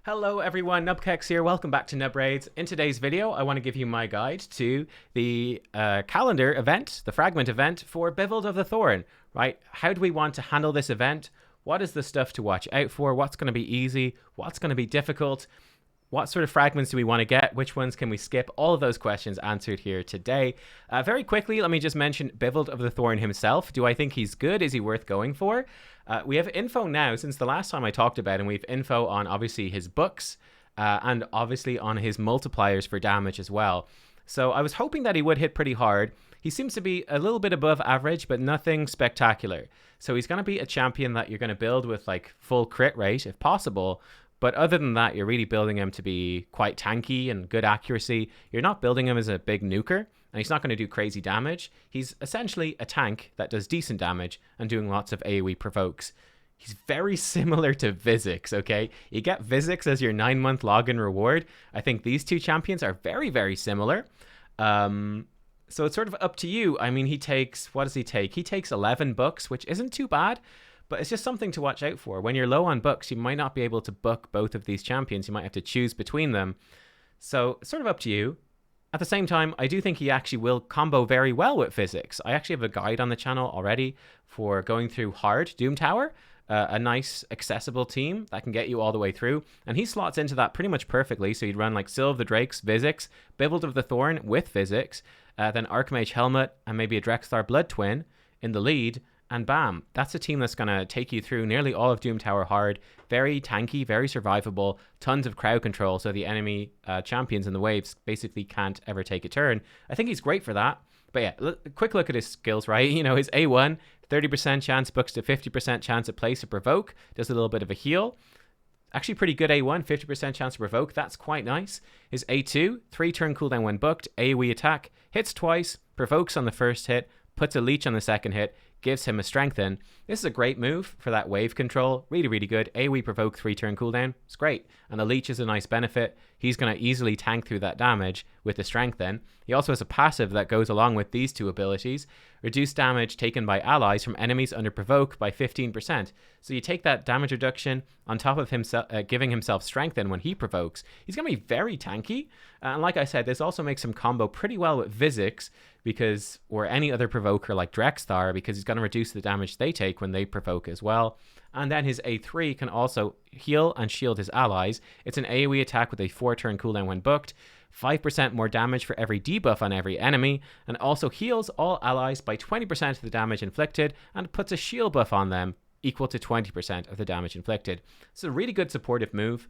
Hello everyone, nubkeks here. Welcome back to Nub Raids. In today's video, I want to give you my guide to the calendar event, the fragment event for Bivald of the Thorn, right? How do we want to handle this event? What is the stuff to watch out for? What's going to be easy? What's going to be difficult? What sort of fragments do we want to get? Which ones can we skip? All of those questions answered here today. Very quickly, let me just mention Bivald of the Thorn himself. Do I think he's good? Is he worth going for? We have info now since the last time I talked about him. We have info on obviously his books and obviously on his multipliers for damage as well. So I was hoping that he would hit pretty hard. He seems to be a little bit above average, but nothing spectacular. So he's going to be a champion that you're going to build with like full crit rate if possible. But other than that, you're really building him to be quite tanky and good accuracy. You're not building him as a big nuker, and he's not going to do crazy damage. He's essentially a tank that does decent damage and doing lots of AoE provokes. He's very similar to Vizix, okay? You get Vizix as your 9-month login reward. I think these two champions are very, very similar. So it's sort of up to you. I mean, he takes, what does he take? He takes 11 books, which isn't too bad. But it's just something to watch out for. When you're low on books, you might not be able to book both of these champions. You might have to choose between them. So it's sort of up to you. At the same time, I do think he actually will combo very well with Vizix. I actually have a guide on the channel already for going through hard Doom Tower. A nice, accessible team that can get you all the way through. And he slots into that pretty much perfectly. So you'd run like Syl of the Drakes, Vizix, Bivald of the Thorn with Vizix, then Archmage Helmet, and maybe a Drexthar Blood Twin in the lead. And bam, that's a team that's going to take you through nearly all of Doom Tower hard. Very tanky, very survivable, tons of crowd control, so the enemy champions in the waves basically can't ever take a turn. I think he's great for that. But yeah, quick look at his skills, right? You know, his A1, 30% chance books to 50% chance at place to provoke, does a little bit of a heal. Actually pretty good A1, 50% chance to provoke, that's quite nice. His A2, 3-turn cooldown when booked, AoE attack, hits twice, provokes on the first hit, puts a leech on the second hit, gives him a strengthen. This is a great move for that wave control. Really, really good. AoE provoke 3-turn cooldown. It's great. And the leech is a nice benefit. He's going to easily tank through that damage with the strengthen. He also has a passive that goes along with these two abilities. Reduce damage taken by allies from enemies under provoke by 15%. So you take that damage reduction on top of himself, giving himself strengthen when he provokes. He's going to be very tanky. And like I said, this also makes him combo pretty well with Vizix, because, or any other provoker like Drexthar, because he's going to reduce the damage they take when they provoke as well. And then his A3 can also heal and shield his allies. It's an AoE attack with a 4-turn cooldown when booked, 5% more damage for every debuff on every enemy, and also heals all allies by 20% of the damage inflicted, and puts a shield buff on them equal to 20% of the damage inflicted. It's a really good supportive move.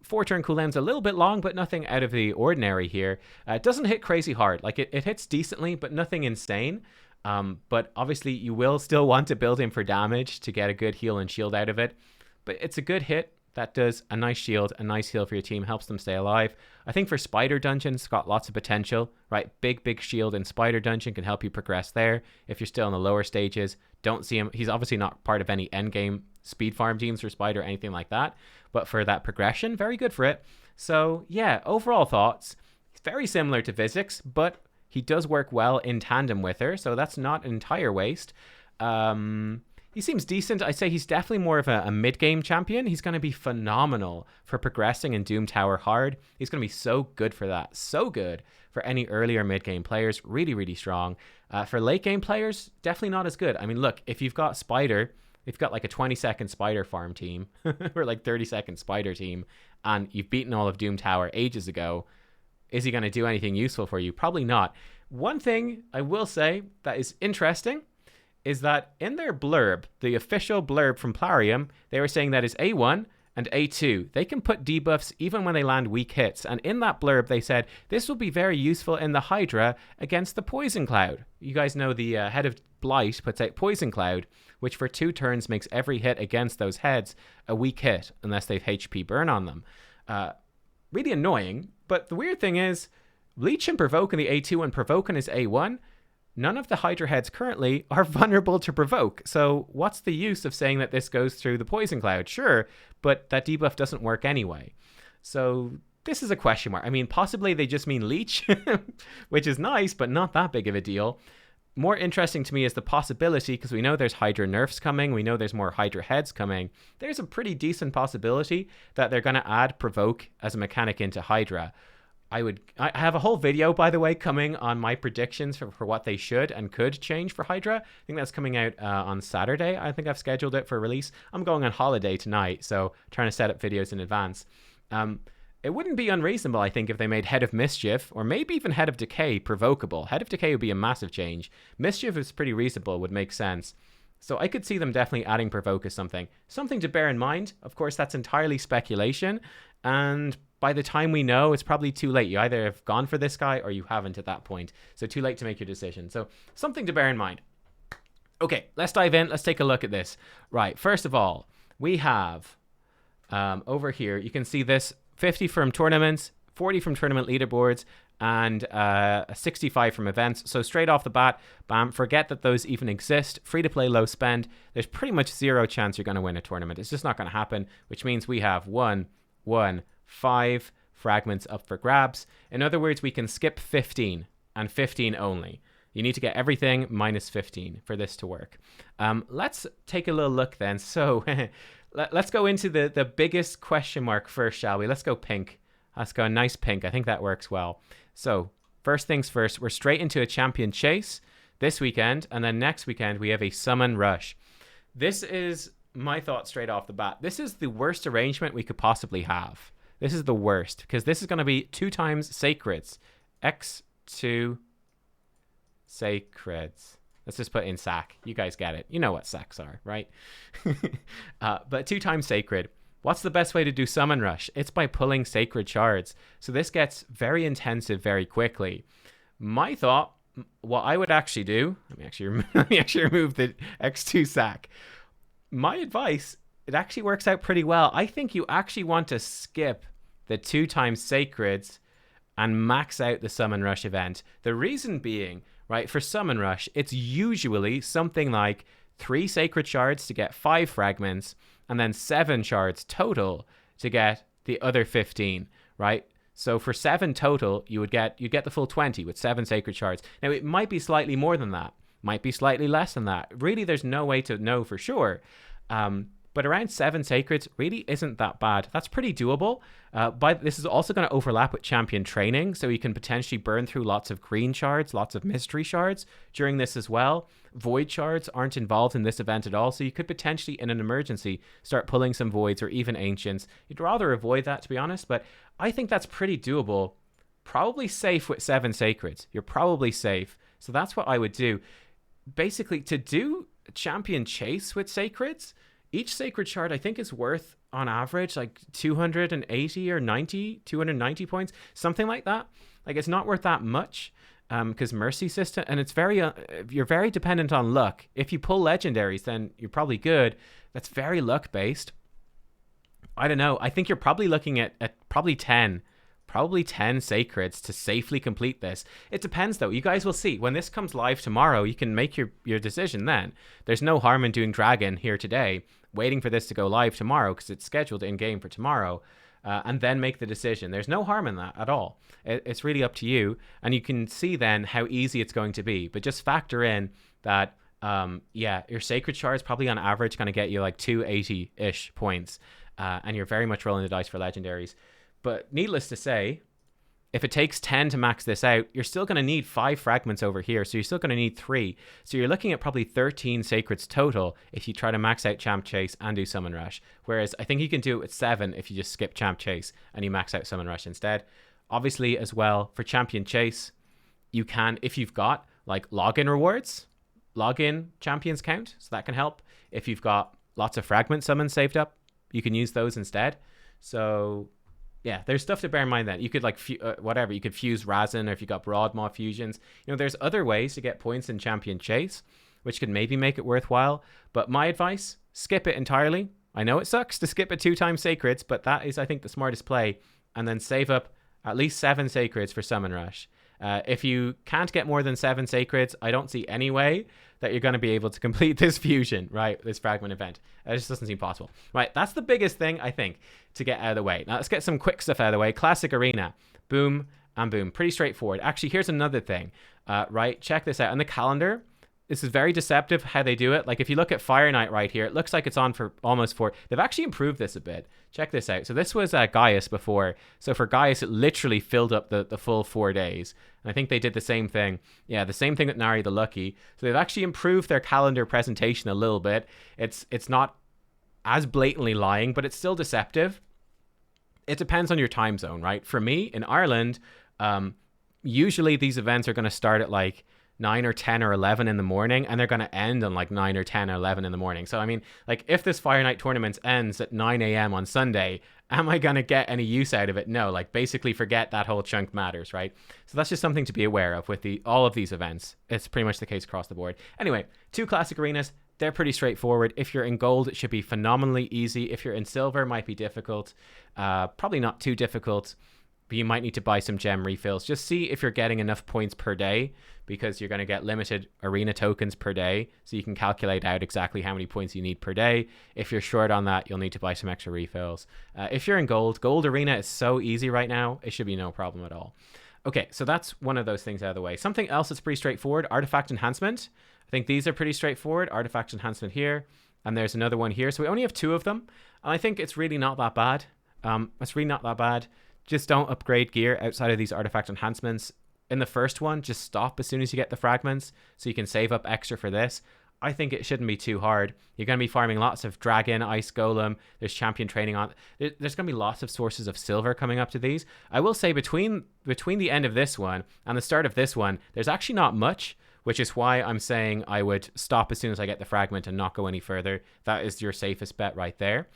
4-turn cooldown's a little bit long, but nothing out of the ordinary here. It doesn't hit crazy hard. Like, it hits decently, but nothing insane. But obviously, you will still want to build him for damage to get a good heal and shield out of it. But it's a good hit that does a nice shield, a nice heal for your team, helps them stay alive. I think for Spider Dungeons, it's got lots of potential, right? Big shield in Spider Dungeon can help you progress there. If you're still in the lower stages, don't see him. He's obviously not part of any endgame speed farm teams for Spider or anything like that. But for that progression, very good for it. So yeah, overall thoughts. He's very similar to Vizix, but he does work well in tandem with her, so that's not an entire waste. He seems decent. I'd say he's definitely more of a mid-game champion. He's going to be phenomenal for progressing in Doom Tower hard. He's going to be so good for that. So good for any early or mid-game players. Really, really strong. For late-game players, definitely not as good. I mean, look, if you've got Spider, if you've got like a 20-second Spider farm team or like 30-second Spider team, and you've beaten all of Doom Tower ages ago, is he going to do anything useful for you? Probably not. One thing I will say that is interesting is that in their blurb, the official blurb from Plarium, they were saying that his A1 and A2, they can put debuffs even when they land weak hits. And in that blurb, they said, this will be very useful in the Hydra against the Poison Cloud. You guys know the head of Blight puts out Poison Cloud, which for 2 turns makes every hit against those heads a weak hit, unless they've HP burn on them. Really annoying, but the weird thing is, Leech and Provoke in the A2 and Provoke in his A1, none of the Hydra heads currently are vulnerable to Provoke. So what's the use of saying that this goes through the Poison Cloud? Sure, but that debuff doesn't work anyway. So this is a question mark. I mean, possibly they just mean Leech, which is nice, but not that big of a deal. more interesting to me is the possibility, because we know there's Hydra nerfs coming, we know there's more Hydra heads coming. There's a pretty decent possibility that they're going to add Provoke as a mechanic into Hydra. I have a whole video, by the way, coming on my predictions for what they should and could change for Hydra. I think that's coming out on Saturday. I think I've scheduled it for release. I'm going on holiday tonight, so trying to set up videos in advance. It wouldn't be unreasonable, I think, if they made Head of Mischief, or maybe even Head of Decay, provocable. Head of Decay would be a massive change. Mischief is pretty reasonable, would make sense. So I could see them definitely adding Provoke as something. Something to bear in mind. Of course, that's entirely speculation, and by the time we know, it's probably too late. You either have gone for this guy or you haven't at that point. So too late to make your decision. So something to bear in mind. Okay, let's dive in. Let's take a look at this. Right, first of all, we have over here, you can see this 50 from tournaments, 40 from tournament leaderboards, and 65 from events. So straight off the bat, bam, forget that those even exist. Free to play, low spend. There's pretty much zero chance you're going to win a tournament. It's just not going to happen, which means we have 5 fragments up for grabs. In other words, we can skip 15 and 15 only. You need to get everything minus 15 for this to work. Let's take a little look then. So let's go into the biggest question mark first, shall we? Let's go pink. Let's go a nice pink. I think that works well. So first things first, we're straight into a champion chase this weekend. And then next weekend, we have a summon rush. This is my thought straight off the bat. This is the worst arrangement we could possibly have. This is the worst, because this is going to be 2 times Sacreds. X2 Sacreds. Let's just put in sack. You guys get it. You know what sacks are, right? But 2 times Sacred. What's the best way to do Summon Rush? It's by pulling Sacred Shards. So this gets very intensive very quickly. My thought, what I would actually do, let me actually remove the X2 sack. My advice, it actually works out pretty well. I think you actually want to skip the 2 times Sacreds and max out the Summon Rush event. The reason being, right, for Summon Rush, it's usually something like 3 Sacred Shards to get 5 fragments, and then 7 shards total to get the other 15, right? So for 7 total, you get the full 20 with 7 Sacred Shards. Now, it might be slightly more than that, might be slightly less than that. Really, there's no way to know for sure. But around 7 Sacreds really isn't that bad. That's pretty doable. But this is also going to overlap with champion training, so you can potentially burn through lots of green shards, lots of mystery shards during this as well. Void shards aren't involved in this event at all, so you could potentially, in an emergency, start pulling some voids or even ancients. You'd rather avoid that, to be honest, but I think that's pretty doable. Probably safe with 7 Sacreds. You're probably safe. So that's what I would do. Basically, to do champion chase with Sacreds, each Sacred Shard, I think, is worth, on average, like 280 or 90, 290 points, something like that. Like, it's not worth that much, because Mercy system, and it's very, you're very dependent on luck. If you pull legendaries, then you're probably good. That's very luck-based. I don't know. I think you're probably looking at probably 10 Sacreds to safely complete this. It depends, though. You guys will see. When this comes live tomorrow, you can make your decision then. There's no harm in doing Dragon here today, waiting for this to go live tomorrow, because it's scheduled in-game for tomorrow, and then make the decision. There's no harm in that at all. It's really up to you, and you can see then how easy it's going to be. But just factor in that, your Sacred Shard is probably on average going to get you like 280-ish points, and you're very much rolling the dice for legendaries. But needless to say, if it takes 10 to max this out, you're still going to need 5 fragments over here. So you're still going to need 3. So you're looking at probably 13 Sacreds total if you try to max out Champ Chase and do Summon Rush. Whereas I think you can do it with 7 if you just skip Champ Chase and you max out Summon Rush instead. Obviously, as well, for Champion Chase, you can, if you've got like login rewards, login champions count. So that can help. If you've got lots of fragment summons saved up, you can use those instead. So yeah, there's stuff to bear in mind then. You could like, you could fuse Razin, or if you got Broadmaw fusions. You know, there's other ways to get points in Champion Chase, which could maybe make it worthwhile. But my advice, skip it entirely. I know it sucks to skip it 2 times Sacreds, but that is, I think, the smartest play. And then save up at least 7 Sacreds for Summon Rush. If you can't get more than 7 Sacreds, I don't see any way that you're going to be able to complete this fusion, right? This fragment event. It just doesn't seem possible. Right, that's the biggest thing, I think, to get out of the way. Now, let's get some quick stuff out of the way. Classic Arena. Boom. and boom, pretty straightforward. Actually, here's another thing, right? Check this out. On the calendar, this is very deceptive how they do it. Like if you look at Fire Night right here, it looks like it's on for almost 4. They've actually improved this a bit. Check this out. So this was Gaius before. So for Gaius, it literally filled up the full 4 days. And I think they did the same thing. Yeah, the same thing with Nari the Lucky. So they've actually improved their calendar presentation a little bit. It's not as blatantly lying, but it's still deceptive. It depends on your time zone, right? For me, in Ireland, usually these events are going to start at like 9 or 10 or 11 in the morning, and they're going to end on like 9 or 10 or 11 in the morning. So, I mean, like if this Fire Night tournament ends at 9 a.m. on Sunday, am I going to get any use out of it? No, like basically forget that whole chunk matters, right? So that's just something to be aware of with all of these events. It's pretty much the case across the board. Anyway, 2 classic arenas. They're pretty straightforward. If you're in gold, it should be phenomenally easy. If you're in silver, it might be difficult. Probably not too difficult, but you might need to buy some gem refills. Just see if you're getting enough points per day, because you're going to get limited arena tokens per day. So you can calculate out exactly how many points you need per day. If you're short on that, you'll need to buy some extra refills. If you're in gold arena is so easy right now. It should be no problem at all. Okay, so that's one of those things out of the way. Something else that's pretty straightforward, artifact enhancement. I think these are pretty straightforward. Artifact enhancement here, and there's another one here. So we only have 2 of them, and I think it's really not that bad. It's really not that bad. Just don't upgrade gear outside of these artifact enhancements. In the first one, just stop as soon as you get the fragments so you can save up extra for this. I think it shouldn't be too hard. You're going to be farming lots of dragon, ice golem. There's champion training on. There's going to be lots of sources of silver coming up to these. I will say between the end of this one and the start of this one, there's actually not much, which is why I'm saying I would stop as soon as I get the fragment and not go any further. That is your safest bet right there.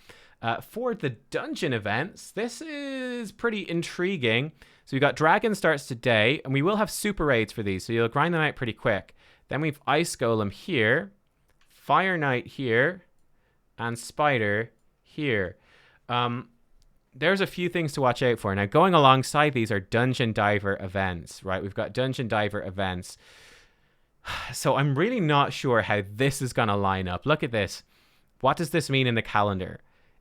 For the dungeon events, this is pretty intriguing. So we've got Dragon starts today, and we will have super raids for these, so you'll grind them out pretty quick. Then we've Ice Golem here, Fire Knight here, and Spider here. There's a few things to watch out for. Now, going alongside these are Dungeon Diver events, right? We've got Dungeon Diver events. So I'm really not sure how this is going to line up. Look at this. What does this mean in the calendar?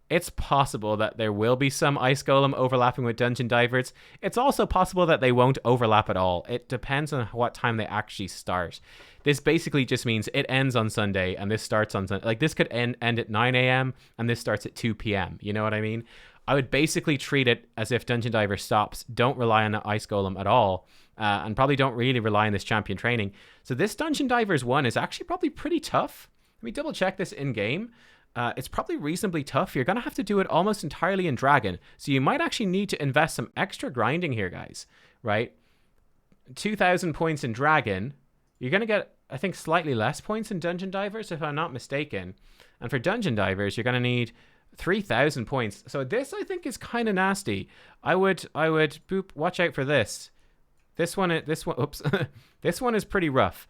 It's possible that there will be some Ice Golem overlapping with Dungeon Divers. It's also possible that they won't overlap at all. It depends on what time they actually start. This basically just means it ends on Sunday and this starts on Sunday. Like this could end at 9 a.m. and this starts at 2 p.m. You know what I mean? I would basically treat it as if Dungeon Diver stops. Don't rely on the Ice Golem at all. And probably don't really rely on this champion training. So this Dungeon Divers one is actually probably pretty tough. Let me double check this in game. It's probably reasonably tough. You're going to have to do it almost entirely in Dragon. So you might actually need to invest some extra grinding here, guys, right? 2,000 points in Dragon. You're going to get, I think, slightly less points in Dungeon Divers, if I'm not mistaken. And for Dungeon Divers, you're going to need 3,000 points. So this, I think, is kind of nasty. I would, watch out for this. This one, oops. This one is pretty rough.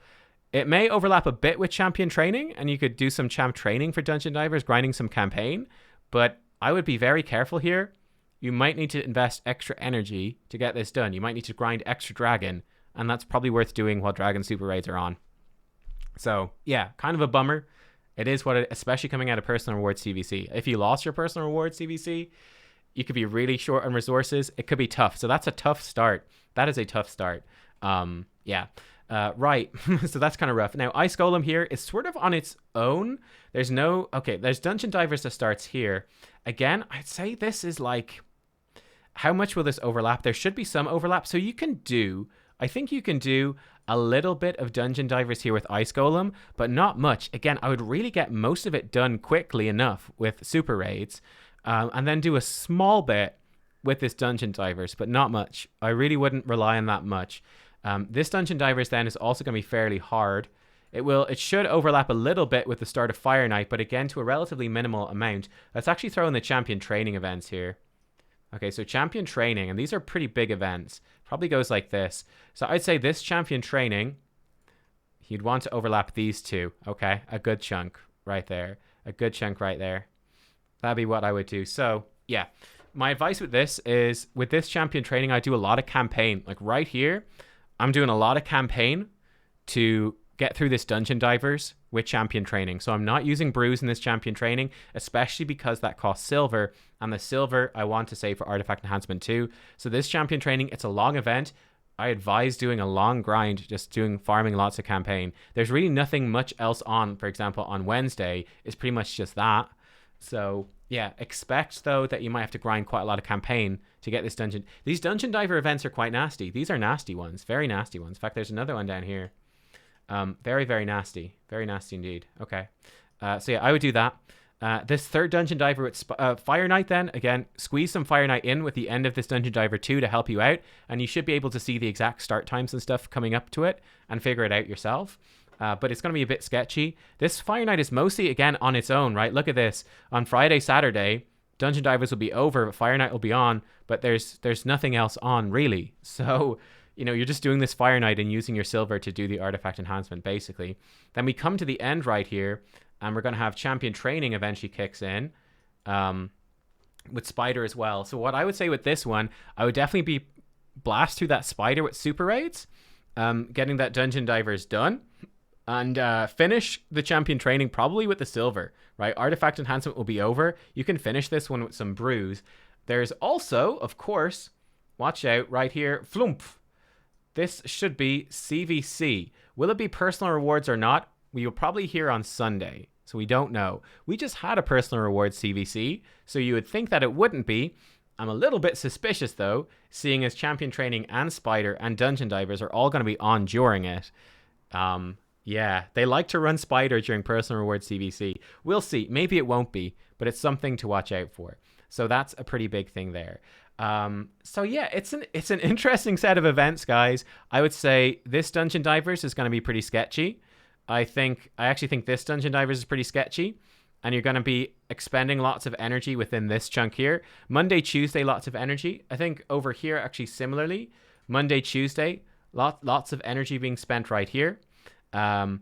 It may overlap a bit with champion training, and you could do some champ training for Dungeon Divers, grinding some campaign, but I would be very careful here. You might need to invest extra energy to get this done. You might need to grind extra dragon, and that's probably worth doing while Dragon Super Raids are on. So, yeah, kind of a bummer. It is what it, especially coming out of Personal Rewards CVC. If you lost your Personal Rewards CVC, you could be really short on resources. It could be tough. So that's a tough start. That is a tough start. Yeah. Right. So that's kind of rough. Now, Ice Golem here is sort of on its own. There's Dungeon Divers that starts here. Again, I'd say this is like, how much will this overlap? There should be some overlap. So I think you can do a little bit of Dungeon Divers here with Ice Golem, but not much. Again, I would really get most of it done quickly enough with Super Raids, and then do a small bit with this Dungeon Divers, but not much. I really wouldn't rely on that much. This Dungeon Divers then is also going to be fairly hard. It should overlap a little bit with the start of Fire Night, but again to a relatively minimal amount. Let's actually throw in the champion training events here. Okay, so champion training, and these are pretty big events. Probably goes like this. So I'd say this champion training, you'd want to overlap these two. Okay, a good chunk right there. A good chunk right there. That'd be what I would do. So yeah, my advice with this is, with this champion training, I do a lot of campaign. Like right here, I'm doing a lot of campaign to get through this Dungeon Divers with champion training. So I'm not using brews in this champion training, especially because that costs silver, and the silver I want to save for artifact enhancement too. So this champion training, it's a long event. I advise doing a long grind, just farming lots of campaign. There's really nothing much else on, for example, on Wednesday. It's pretty much just that. So yeah, expect though that you might have to grind quite a lot of campaign to get this dungeon. These dungeon diver events are quite nasty. These are nasty ones, very nasty ones. In fact, there's another one down here. Very, very nasty. Very nasty indeed. Okay. So yeah, I would do that. This third dungeon diver with Fire Knight then, again, squeeze some Fire Knight in with the end of this dungeon diver 2 to help you out, and you should be able to see the exact start times and stuff coming up to it and figure it out yourself. But it's going to be a bit sketchy. This Fire Knight is mostly, again, on its own, right? Look at this. On Friday, Saturday, dungeon divers will be over, Fire Knight will be on, but there's nothing else on, really. So, you know, you're just doing this Fire Knight and using your silver to do the artifact enhancement, basically. Then we come to the end right here, and we're going to have champion training eventually kicks in with Spider as well. So what I would say with this one, I would definitely be blast through that Spider with super raids, getting that dungeon divers done, and finish the champion training probably with the silver, right? Artifact enhancement will be over. You can finish this one with some brews. There's also, of course, watch out right here, flump. This should be CVC. Will it be personal rewards or not? We will probably hear on Sunday, so we don't know. We just had a personal reward CVC, so you would think that it wouldn't be. I'm a little bit suspicious, though, seeing as champion training and Spider and dungeon divers are all going to be on during it. Yeah, they like to run Spider during personal reward CVC. We'll see. Maybe it won't be, but it's something to watch out for. So that's a pretty big thing there. So yeah, it's an interesting set of events, guys. I would say this Dungeon Divers is going to be pretty sketchy. I actually think this Dungeon Divers is pretty sketchy, and you're going to be expending lots of energy within this chunk here. Monday, Tuesday, lots of energy. I think over here, actually similarly, Monday, Tuesday, lots of energy being spent right here. And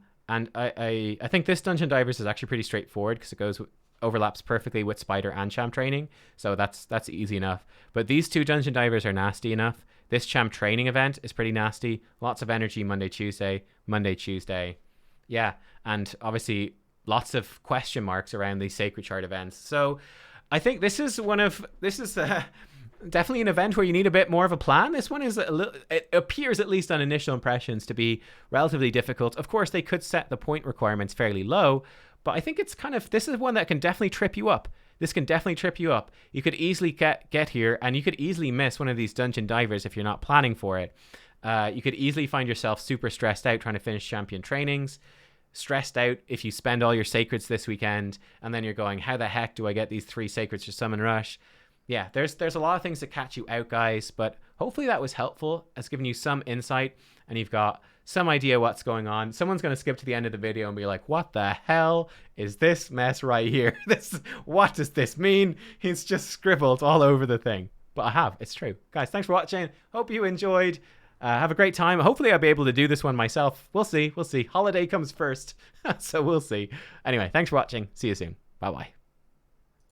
I think this Dungeon Divers is actually pretty straightforward because it overlaps perfectly with Spider and Champ training, so that's easy enough. But these two Dungeon Divers are nasty enough. This Champ training event is pretty nasty. Lots of energy Monday, Tuesday. Yeah, and obviously lots of question marks around these Sacred Shard events. So I think this is definitely an event where you need a bit more of a plan. This one is it appears, at least on initial impressions, to be relatively difficult. Of course, they could set the point requirements fairly low, but I think it's this is one that can definitely trip you up. This can definitely trip you up. You could easily get here, and you could easily miss one of these dungeon divers if you're not planning for it. You could easily find yourself super stressed out trying to finish champion trainings, stressed out if you spend all your sacreds this weekend, and then you're going, how the heck do I get these 3 sacreds for Summon Rush? Yeah, there's a lot of things that catch you out, guys, but hopefully that was helpful. It's given you some insight, and you've got some idea what's going on. Someone's going to skip to the end of the video and be like, what the hell is this mess right here? What does this mean? He's just scribbled all over the thing. But I have. It's true. Guys, thanks for watching. Hope you enjoyed. Have a great time. Hopefully I'll be able to do this one myself. We'll see. Holiday comes first, so we'll see. Anyway, thanks for watching. See you soon. Bye-bye.